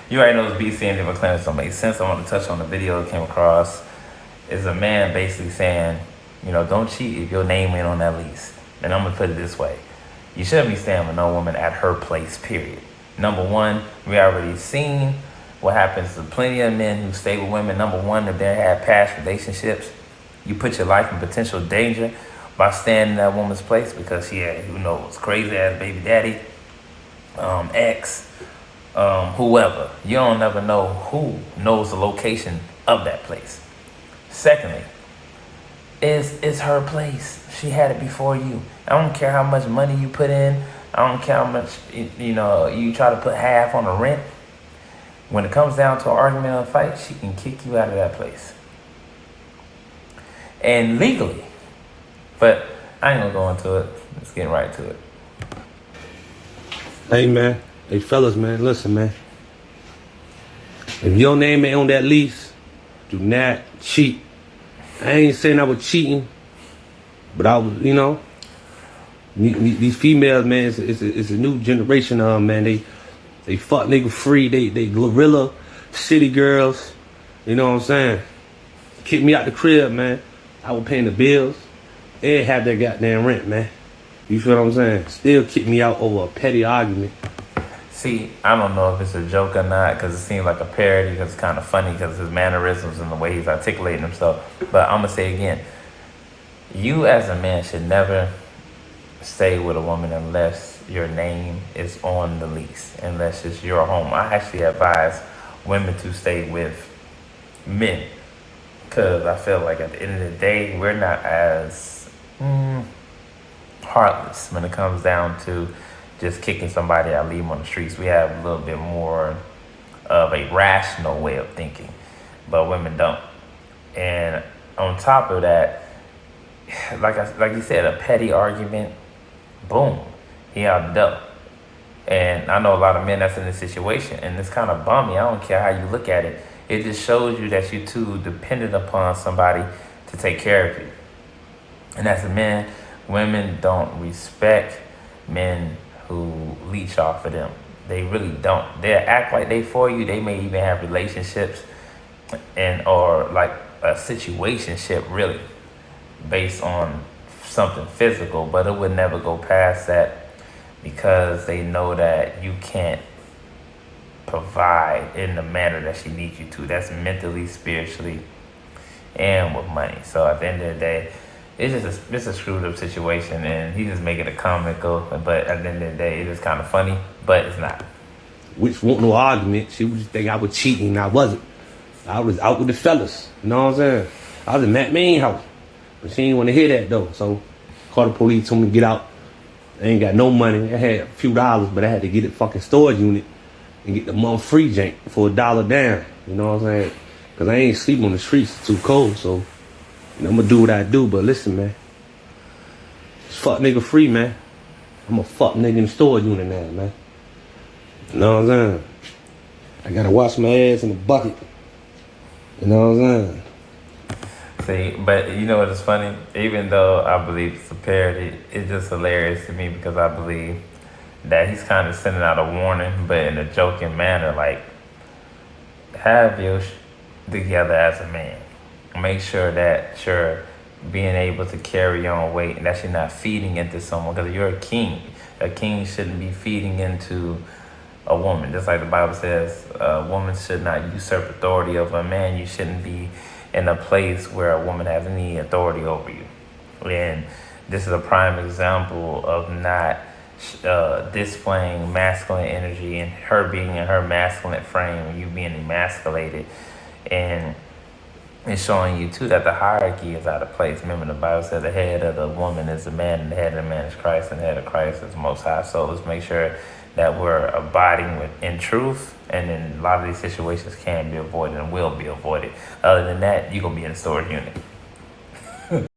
You already know it's BC and different claims don't make sense. I want to touch on the video that came across. Is a man basically saying, don't cheat if your name ain't on that lease. And I'm going to put it this way. You shouldn't be staying with no woman at her place, period. Number one, we already seen what happens to plenty of men who stay with women. Number one, if they had past relationships, you put your life in potential danger by staying in that woman's place because she had, who knows, crazy ass baby daddy, ex, whoever. You don't never know who knows the location of that place. Secondly, it's her place. She had it before you. I don't care how much money you put in. I don't care how much, you try to put half on the rent. When it comes down to an argument or a fight, she can kick you out of that place. And legally. But I ain't gonna go into it. Let's get right to it. Hey, man. Hey, fellas, man. Listen, man. If your name ain't on that lease, do not cheat. I ain't saying I was cheating, but I was, these females, man, it's a new generation of them, man. They fuck nigga free. They gorilla city girls. You know what I'm saying? Kick me out the crib, man. I was paying the bills. They have their goddamn rent, man. You feel what I'm saying? Still kick me out over a petty argument. See, I don't know if it's a joke or not because it seems like a parody because it's kind of funny because his mannerisms and the way he's articulating himself. But I'm going to say again, you as a man should never stay with a woman unless your name is on the lease, unless it's your home. I actually advise women to stay with men because I feel like at the end of the day, we're not as heartless when it comes down to just kicking somebody out, leave them on the streets. We have a little bit more of a rational way of thinking, but women don't. And on top of that, like you said, a petty argument, boom, he out the dough. And I know a lot of men that's in this situation, and it's kind of bummy. I don't care how you look at it. It just shows you that you're too dependent upon somebody to take care of you. And as a man, women don't respect men who leech off of them. They really don't. They act like they for you. They may even have relationships or like a situationship really based on something physical, but it would never go past that because they know that you can't provide in the manner that she needs you to. That's mentally, spiritually, and with money. So at the end of the day, it's a screwed up situation, and he's just making it comical. But at the end of the day, it is kind of funny, but it's not. Which want no argument. She would just think I was cheating, and I wasn't. I was out with the fellas. You know what I'm saying? I was in Matt Main house, but she didn't want to hear that though. So called the police, told me to get out. I ain't got no money. I had a few dollars, but I had to get a fucking storage unit and get the month free jank for $1 down. You know what I'm saying? Because I ain't sleep on the streets. It's too cold, so I'm going to do what I do. But listen, man. It's fuck nigga free, man. I'm a fuck nigga in the storage unit now, man. You know what I'm saying? I got to wash my ass in the bucket. You know what I'm saying? See, but you know what is funny? Even though I believe it's a parody, it's just hilarious to me because I believe that he's kind of sending out a warning, but in a joking manner, like, have your together as a man. Make sure that you're being able to carry your own weight and that you're not feeding into someone because you're a king. A king shouldn't be feeding into a woman. Just like the Bible says, a woman should not usurp authority over a man. You shouldn't be in a place where a woman has any authority over you. And this is a prime example of not displaying masculine energy and her being in her masculine frame and you being emasculated. And it's showing you too that the hierarchy is out of place. Remember the Bible said the head of the woman is the man and the head of the man is Christ and the head of Christ is the Most High. So let's make sure that we're abiding in truth, and then a lot of these situations can be avoided and will be avoided. Other than that, you're going to be in a storage unit.